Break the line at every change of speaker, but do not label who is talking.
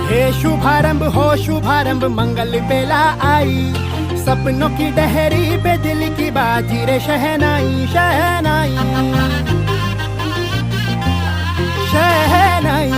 हे शुभारंभ हो शुभारंभ मंगल बेला आई, सपनों की डहरी पे दिल की बाजी रे शहनाई शहनाई शहनाई।